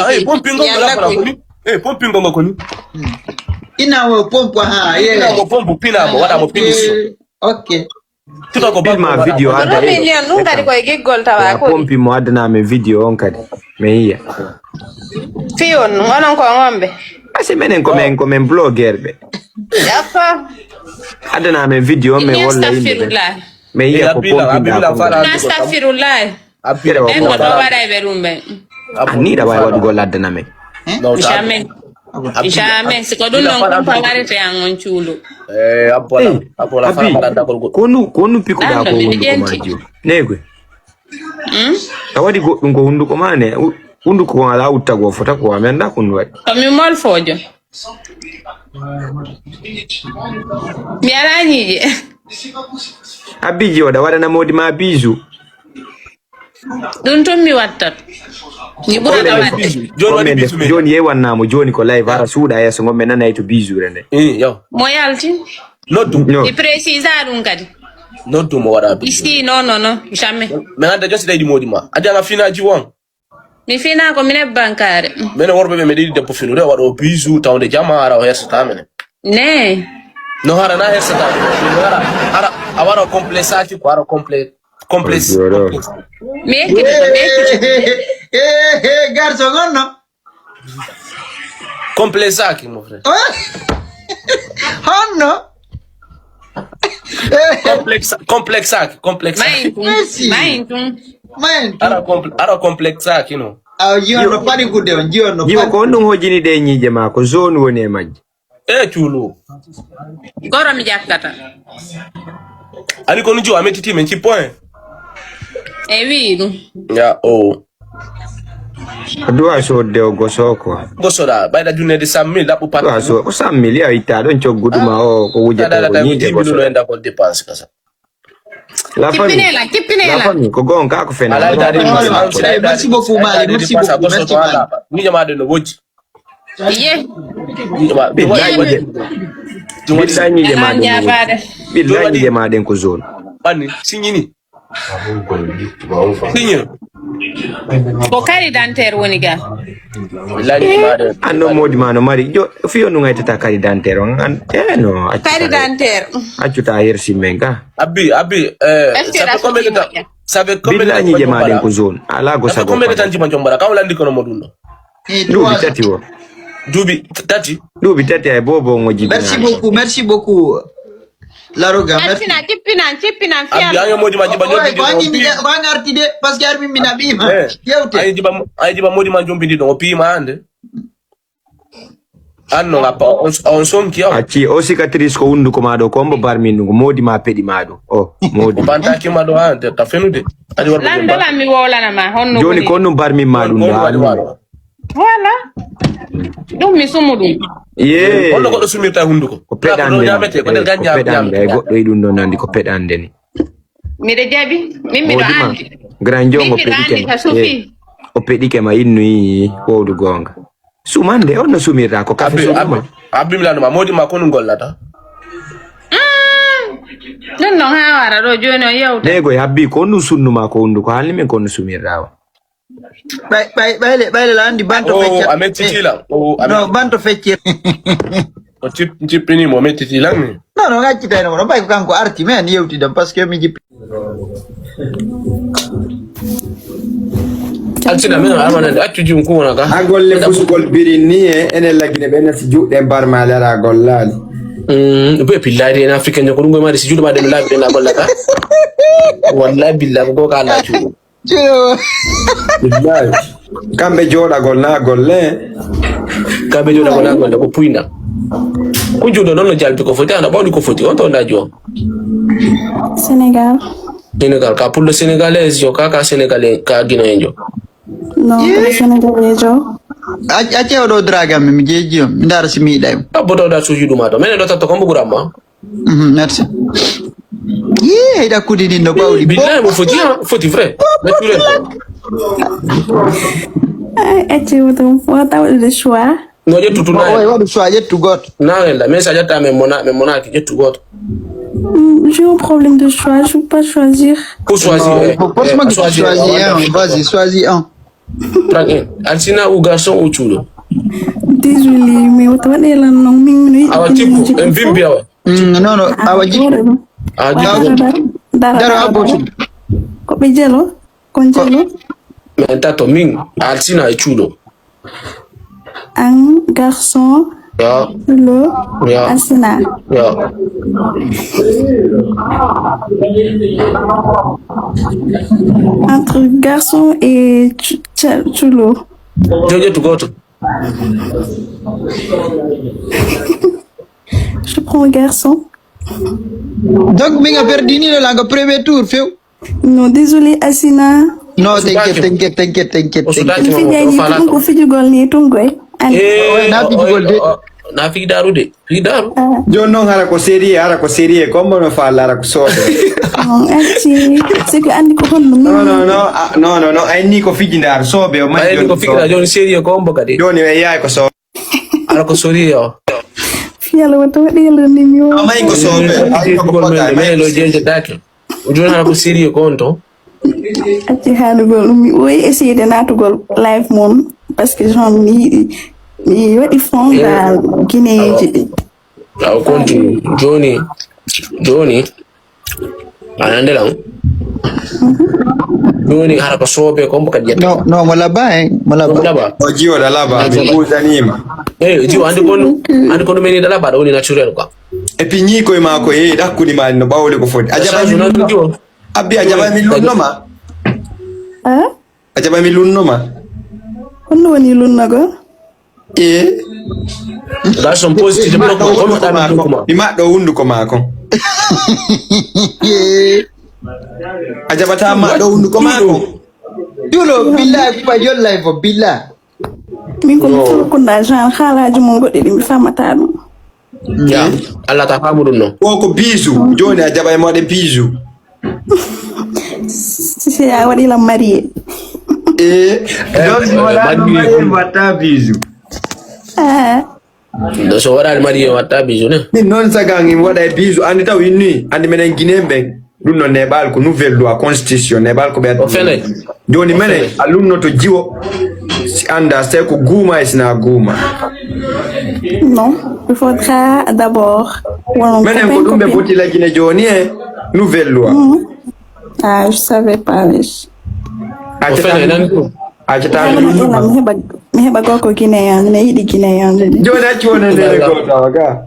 Ay, pompingo ngako koni. Ina wo pompo ha, Ina wo pompo pina mo wada mo piniso. Okay. Tuka ko ma video ada. Million nunga di ko gigol tawa ko. Pompi mo ada na me video on kadi. Me iya. Fion ngonon ko ngombe. Ase menen ko men blogger be. Yafa. Ada na me video me wala inde. Me iya ko pompi. Astaghfirullah. Apira En ko wada berumbe. Ani da wala go ladda na me. Jamais. Jamais. Se ko dun non ko pagare te angon chulo. Apola fara malanda ko. Konu piku da ko hundu ko majo. Negwe. Tawadi go dum ko hundu ko mane. Hundu ko ala utta go fota ko amenda kundu wadi. Ko mi mol fojo. Mi ala nyije. Abiji wada na modi ma biju. Dun to mi wattat. Ni bura da wadi. Joni ye wanna mo joni ko live ara suuda yeso ngombe nana itu biju rende. Yo. Mo yalti. No. Di precisa dun kadi. No do mo wada biju. Ici non, jamais. Me anda just dai di modi ma. Aja na fina ji won. Mi fina ko mine bankare. Mene worbe me di de po finu de wado biju tawnde jama ara o hersa tamene. Ne. No hara na hersa tamene. Ara awara complexati ko ara complex. Meki. Garçon no. Complexaki mon frère. Honno. Complexaki. Main. Ara complexaki no. Gio pari kude on gio no. Gio ko ndum hojini de nyije ma ko zone woni e majji. Chulo. Goro mi jakkata. Ali ko njo ametiti men ci point. Wiru. Ya Adua so de gosoko. Gosoda bayda junne de 100,000 la pour pas. So 100,000 ya ita don choguduma ko wujata ko nyije ko so enda ko dépense kasa. La famille. La famille ko gonga ko fena. Merci beaucoup Mali, merci beaucoup. Ni jama de no woji. Ye. Billahi jama den ko zone. Bani signini. Signo. Ko kari danter woni ga. Anno modi mano mari jo fiyo no ngaita kari danter an no. Kari danter. Achuta hirsi menga. Abi ça fait combien de temps billahi jama den ko zone ala go sago. Combien de temps jima jombara ka wala ndiko no moduno. Dubi tati wo. Dubi tati ay bobo ngoji. Merci beaucoup. Laroga merci. Chipina fiam. Abi ayo modi majiba nyombi ndi. Ko ngarti de parce que armi mina bima. Yewte. Ay jiba modi ma nyombi ndi do pima ande. Anno ngapa on sonki yaw. Achi o cicatrice ko undu ko mado ko mbo barmi ndu modi ma pedi mado. Modi. Banta ki mado ande ta fenude. Adi warbo. Landala mi wola na ma honno. Joni ko no barmi mado ndu. Voilà. Dum mi sumudum. Ye. Onno goddo sumirta hunduko. Ko pedande. Ko pedande goddo e dum don nandi ko pedande ni. Mi de jabi, mi do andi. Grand jongo pedike. O pedike ma innu yi ko du gonga. Sumande onno sumirta ko kafe suma. Abi milano ma modi ma ko ngollata. Non hawara do joni o yewta. Nego habbi ko nu sunnu ma ko hundu ko halni men ko nu sumirta. Baile landi banto fecce. Ametitila. No, banto fecce. O chipini mo metitila ni. No, ngacci tay no bay ko kanko arti men yewti dam parce que mi jippi. Alcina men amana accu jum ko wona ka. Agolle fusugol birini ene lagine ben si juude barma lara gollal. Be billahi en africain ko dum ma si juude ma dem labi na gollaka. Wallahi billahi ko ka la juude. Billahi kambe joda golna golle ko puina ko judo non jalbi ko foti ana bawni ko foti on to ndajo Sénégal ka pour le sénégalais yo ka sénégalais ka guinéen jo non le sénégalais jo Ache odo draga mi jeji mi ndara simi day bodo da so judo ma do men do tatto ko mbuguramma merci da kudi ni no bawli billahi mo foti vrai naturel Ache wotum fota de choix no je tutu na wadu choix je tu got na la mais ça jata me mona ki je tu got j'ai un problème de choix, je peux pas choisir. Pour choisir. Choisis un. Vas-y, choisis un. Tranquille. Alcina ou garçon ou chulo? Désolé, mais autant de la non ming. Awa tipo, mvimbi awa. Non, non, awa jipo. Dara abotu. Ko be jelo? Kon jelo? Mais tato ming, Alcina et chulo. Un garçon. Ya. Chulo. Ya. Alcina. Ya. Entre garçon et chulo. Jojo to go to. Je prends un garçon. Donc, minga perdini la nga premier tour, feu. Non, désolé, Alcina. Non, t'inquiète. Il fait gagner tout le fait du gol ni tout goy. Na fi daru de. Fi daru. Jonno hara ko série kombo no fa lara ko sodo. Non, c'est que andi ko honno. Non, ay ni ko fiji ndar sobe o man Ay ko fikira joni série kombo kadi. Joni we yaay ko so. Ala ko sori yo. Fiala wato de la ni mi. Amay ko sobe. Ay ko pota mais lo jeje take. Joni ala ko série konto. Ati halu gol mi oy essayer de natugol live mom parce que genre mi wadi fond da Guinée jibi. Aw konti Joni anande lang. Joni hara ko sobe kombo kadi. Non, malaba. O jiwo da laba mi uzanima. Jiwo andi kono meni dala ba woni naturel quoi. E puis ni ko ma ko dakuni ma no bawle ko fodi. Ajaba mi jiwo. Abi ajaba mi lunno ma. Ajaba mi lunno ma. Honno woni lunnago? Garçon positif mo ko da mi kuma. Mi ma do hundu ko ma ko. Ajaba ta ma do hundu ko ma ko. Julo billahi ko jol live o billahi. Min ko ko da jan xalaaji mo goddi mi famata dum. Ya, Allah ta famu dum non. Ko bisu, joni ajaba e mo de bisu. Si ya wadi la marié. Wata bisu. Do so wada marié wata bisu ne. Ni non sagangi wada bisu andi taw inni andi menen Guinéen dum non ne bal ko nouvelle loi constitution ne bal ko be fene joni menen alumno to jiwo si anda c'est ko gouma isna gouma. Non, il faudra d'abord menen ko dum be boti la Guinée joni nouvelle loi. Ah, je savais pas. Mi heba goko Guinéen, ne yidi Guinéen. Joni acci wona ne ko tawaga.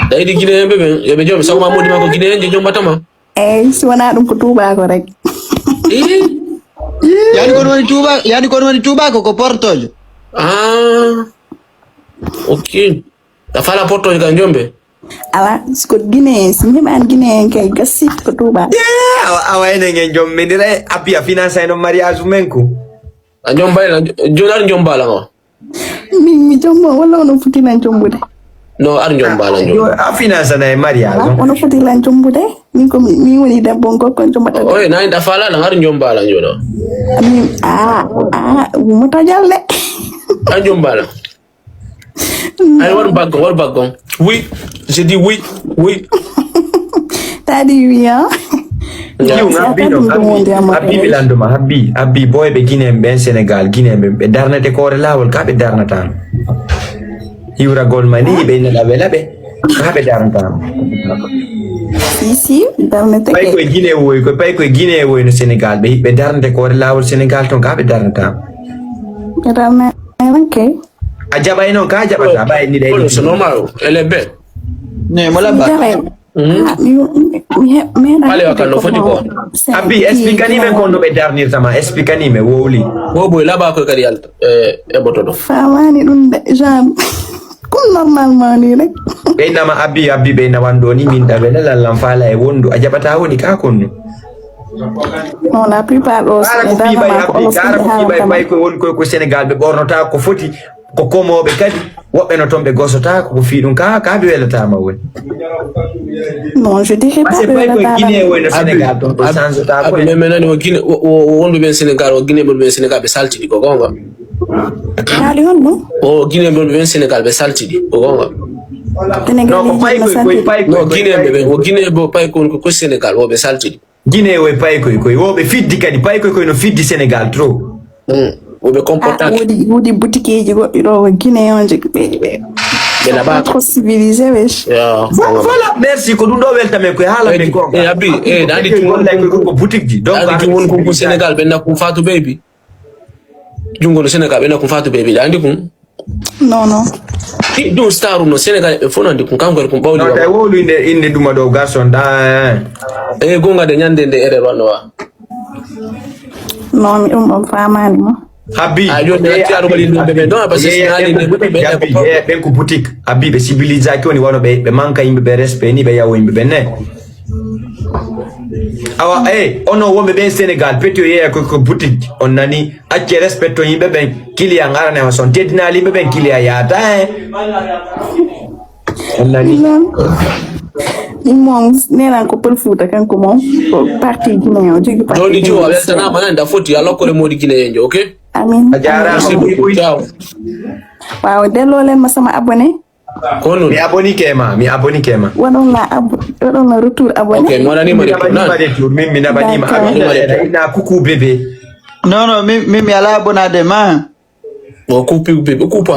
Day di Guinéen bebe, yobe jom saw ma modi mako Guinéen je jom batama. Si wana dum ko tuba ko rek. Yani ko woni tuba ko portojo. Ok. Da fala portojo kan jombe. Ala sko Guinéen, si mi ban Guinéen kay gasit ko tuba. Awa ene ngen jom medire apia finance no mariage menku. Njomba la jonar njomba la ngo. Mi jomba wala ono futi na njombude. No ar njomba la njomba. A finance na mariage. Ono futi la njombude. Mi woni da bongo ko njomba ta. Oy na da fala la ar njomba la njono. Mo ta jalle. Ar njomba la. Ay war bagon. Oui, j'ai dit oui. T'as dit oui hein? Habbi bilanduma habbi boy be Guinéen ben Sénégal Guinéen be darnate ko lawol ka be darnata hiwra gol mani be na labe ka be darnata si darnate pay ko Guinée woy no Sénégal be darnate ko lawol Sénégal ton ka be darnata okay ajaba ino ka ajaba bay ni dai c'est normal elle est belle Ne mola ba. Pale wakano foti ko. Abi expliquani me kondo be darnir sama expliquani me woli. Boy laba ko kadi alta e botodo. Famani dum jam. Comme normalement ni rek. Be nama abi be na wando ni min da be la lam fala e wondo ajabata woni ka konno. Non la plupart os bay ko won ko Sénégal be bornota ko foti ko komobe kadi wobbe no tombe gosota ko fi dum ka be welata ma woni. Non, je dirais pas que la Guinée ou le Sénégal donc sans ta ko mais nani o Guinée wonbe ben Sénégal o Guinée ben Sénégal be saltidi ko gonga. Ali on o Guinée ben Sénégal be saltidi ko gonga. No pay no Guinée bo pay ko Sénégal o be saltidi. Guinée o pay ko wobe fiddi kadi pay ko no fiddi Sénégal trop. Obe comporta. Wodi boutique ji go do Guinée on je be là-bas trop civilisé wesh. Voilà, merci ko dum do weltame ko hala be ko. Abi dandi won lay ko boutique ji. Donc dandi won ko Sénégal ben na ko Fatou Baby. Jungo no Sénégal ben na ko Fatou Baby dandi ko. Non. Ki do star no Sénégal e fonandi ko kanko ko bawdi. Non tay wolu inde duma do garçon da. Gonga de nyande de erreur wano wa. Non mi famani mo. Habi ayo de tiaru bali do be don parce que sinali ne be ko boutique Habi be civilisation ni wono be manka yimbe be respect ni be yawo yimbe be ne awa ono wombe be Sénégal petio ye ko boutique on nani acce respecto yimbe be client ngara ne son tedina yimbe be client ya ta on nani Mom nena ko pel futa kanko mom parti Guinée o jogi parti. Do di jo weltana mananda foti ya lokore modi Guinée enjo okay? Amin. Ajara ciao. Waaw delo len ma sama abonné. Kono mi aboni kema. Wadon na retour abonné. Okay, mo dani mari retour mi na bani ma ina kuku bébé. Non, mi ala abonade ma. Mo coupe bébé coupe